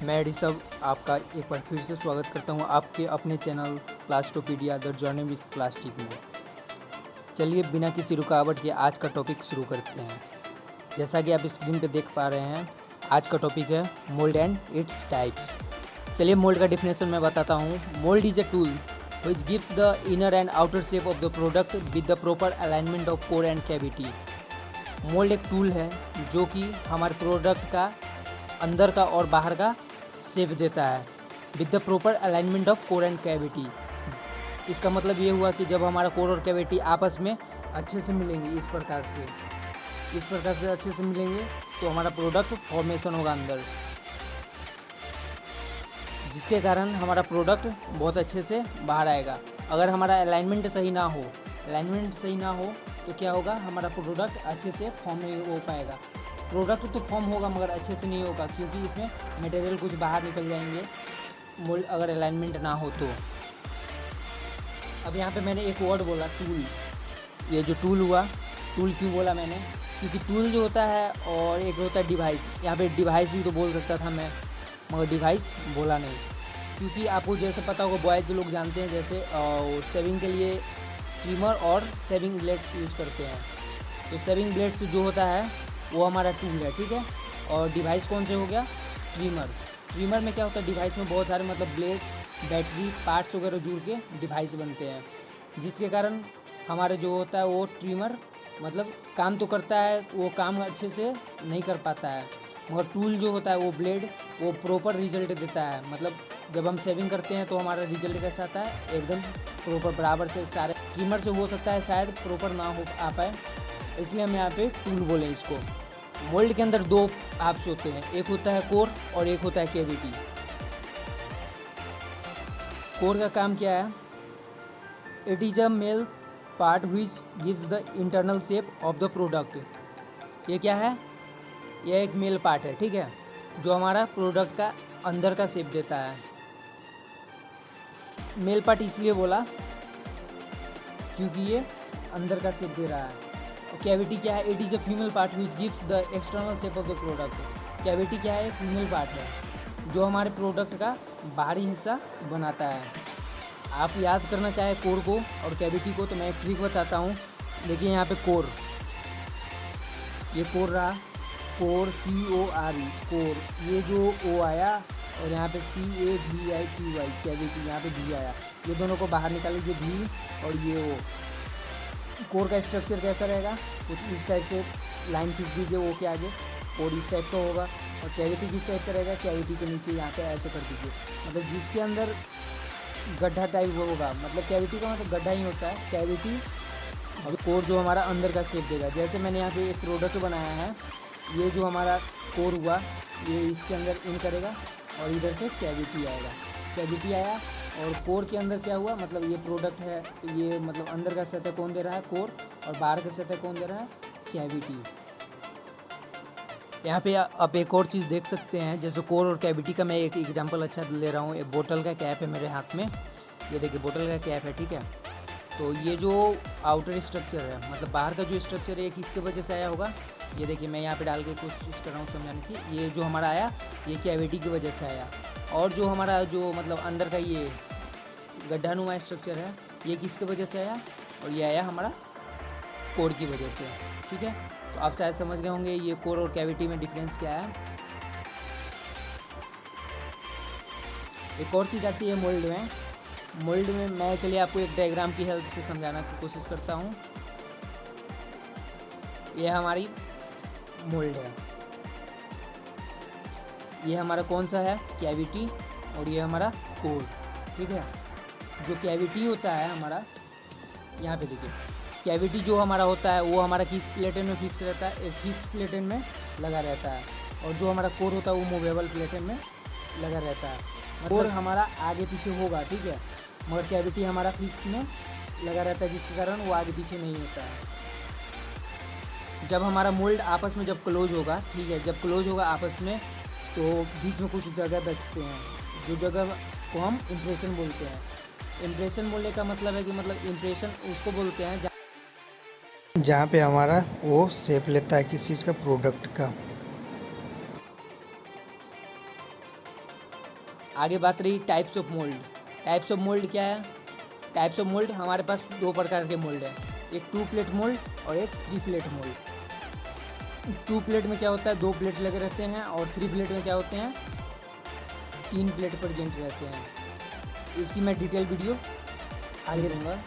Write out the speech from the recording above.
मैं ऋषभ आपका एक बार फिर से स्वागत करता हूं आपके अपने channel Plastopedia the journey with plastic में। चलिए बिना किसी रुकावट के आज का टॉपिक शुरू करते हैं। जैसा कि आप स्क्रीन पे देख पा रहे हैं, आज का टॉपिक है मोल्ड एंड इट्स टाइप्स। चलिए मोल्ड का डिफिनेशन मैं बताता हूँ। Mould is a tool which gives the inner and outer shape of the product with the proper alignment of core and cavity. Mould एक टूल है जो कि हमारे प्रोडक्ट का अंदर का और बाहर का शेप देता है with the proper alignment of core and cavity. इसका मतलब ये हुआ कि जब हमारा कोर और कैविटी आपस में अच्छे से मिलेंगे, इस प्रकार से अच्छे से मिलेंगे तो हमारा प्रोडक्ट फॉर्मेशन होगा अंदर, जिसके कारण हमारा प्रोडक्ट बहुत अच्छे से बाहर आएगा। अगर हमारा अलाइनमेंट सही ना हो तो क्या होगा, हमारा प्रोडक्ट अच्छे से फॉर्म नहीं हो पाएगा। प्रोडक्ट तो फॉर्म होगा मगर अच्छे से नहीं होगा, क्योंकि इसमें मटेरियल कुछ बाहर निकल जाएंगे मोल्ड अगर अलाइनमेंट ना हो तो। अब यहाँ पे मैंने एक वर्ड बोला टूल। ये जो टूल हुआ, टूल क्यों बोला मैंने, क्योंकि टूल जो होता है और एक होता है डिवाइस। यहाँ पे डिवाइस भी तो बोल सकता था मैं, मगर डिवाइस बोला नहीं, क्योंकि आपको जैसे पता होगा बॉयज़ लोग जानते हैं जैसे सेविंग के लिए ट्रिमर और सेविंग ब्लेड्स यूज़ करते हैं। तो सेविंग ब्लेड्स जो होता है वो हमारा टूल है, ठीक है। और डिवाइस कौन से हो गया, ट्रिमर। ट्रिमर में क्या होता है, डिवाइस में बहुत सारे मतलब ब्लेड, बैटरी, पार्ट्स वगैरह जुड़ के डिवाइस बनते हैं, जिसके कारण हमारे जो होता है वो ट्रिमर मतलब काम तो करता है, वो काम अच्छे से नहीं कर पाता है। मगर टूल जो होता है वो ब्लेड वो प्रॉपर रिजल्ट देता है। मतलब जब हम सेविंग करते हैं तो हमारा रिजल्ट कैसा आता है, एकदम प्रॉपर बराबर से। सारे ट्रिमर से हो सकता है शायद प्रॉपर ना हो आ पाए, इसलिए हम यहाँ पे टूल बोले इसको। मोल्ड के अंदर दो पार्ट्स होते हैं, एक होता है कोर और एक होता है कैविटी। कोर का काम क्या है, it is a male part which gives the internal shape of the product. ये क्या है, यह एक मेल पार्ट है, ठीक है, जो हमारा प्रोडक्ट का अंदर का शेप देता है। मेल पार्ट इसलिए बोला क्योंकि ये अंदर का शेप दे रहा है। और कैविटी क्या है, it is a female part which gives the external shape of the product. Cavity क्या है, फीमेल पार्ट है जो हमारे प्रोडक्ट का बाहरी हिस्सा बनाता है। आप याद करना चाहे कोर को और कैविटी को तो मैं एक ट्रिक बताता हूँ। देखिए यहाँ पे कोर, ये कोर रहा, कोर CORE कोर, ये जो O आया और यहाँ पे CAVITY कैविटी, यहाँ पे V आया, ये दोनों को बाहर निकाल लीजिए, V और ये O। कोर का स्ट्रक्चर कैसा रहेगा, कुछ इस टाइप से लाइन खींच दीजिए O के आगे, कोर इस टाइप का होगा। और कैविटी किस टाइप का रहेगा, कैविटी के नीचे यहाँ पे ऐसे कर दीजिए, मतलब जिसके अंदर गड्ढा टाइप होगा, मतलब कैविटी का मतलब गड्ढा ही होता है कैविटी। और कोर जो हमारा अंदर का शेप देगा। जैसे मैंने यहाँ पे एक प्रोडक्ट बनाया है, ये जो हमारा कोर हुआ ये इसके अंदर इन करेगा और इधर से कैविटी आएगा, कैविटी आया। और कोर के अंदर क्या हुआ, मतलब ये प्रोडक्ट है, ये मतलब अंदर का सतह कौन दे रहा है, कोर, और बाहर का सतह कौन दे रहा है, कैविटी। यहाँ पे आप एक और चीज़ देख सकते हैं, जैसे कोर और कैविटी का मैं एक एग्जांपल अच्छा ले रहा हूँ। एक बोतल का कैप है मेरे हाथ में, ये देखिए बोतल का कैप है, ठीक है। तो ये जो आउटर स्ट्रक्चर है, मतलब बाहर का जो स्ट्रक्चर है, किसके वजह से आया होगा, ये देखिए मैं यहाँ पे डाल के कोशिश कर रहा हूँ समझाने की। ये जो हमारा आया ये कैविटी की वजह से आया, और जो हमारा जो मतलब अंदर का ये गड्ढानुमा स्ट्रक्चर है, ये किसके वजह से आया, और ये आया हमारा कोर की वजह से, ठीक है। तो आप शायद समझ गए होंगे ये कोर और कैविटी में डिफरेंस क्या है। एक और चीज़ आती है मोल्ड में। मोल्ड में मैं चलिए आपको एक डायग्राम की हेल्प से समझाने की कोशिश करता हूँ। यह हमारी मोल्ड है, ये हमारा कौन सा है, कैविटी, और ये हमारा कोर, ठीक है। जो कैविटी होता है हमारा, यहाँ पे देखिए कैविटी जो हमारा होता है वो हमारा किस प्लेटन में फिक्स रहता है, फिक्स प्लेटन में लगा रहता है। और जो हमारा कोर होता है वो मूवेबल प्लेटन में लगा रहता है। कोर हमारा आगे पीछे होगा, ठीक है, मगर कैविटी हमारा फिक्स में लगा रहता है, जिसके कारण वो आगे पीछे नहीं होता है। जब हमारा मोल्ड आपस में जब क्लोज होगा, ठीक है, जब क्लोज होगा आपस में, तो बीच में कुछ जगह बचते हैं, जो जगह को हम इम्प्रेशन बोलते हैं। इम्प्रेशन बोलने का मतलब है कि मतलब इम्प्रेशन उसको बोलते हैं जहाँ पे हमारा वो शेप लेता है किसी चीज़ का, प्रोडक्ट का। आगे बात रही types of mould. Types of mould क्या है? टाइप्स ऑफ मोल्ड हमारे पास 2 प्रकार के मोल्ड है, एक 2 प्लेट मोल्ड और एक 3 प्लेट मोल्ड। 2 प्लेट में क्या होता है, 2 प्लेट लगे रहते हैं, और 3 प्लेट में क्या होते हैं, 3 प्लेट प्रेजेंट रहते हैं। इसकी मैं डिटेल वीडियो आगे दूंगा।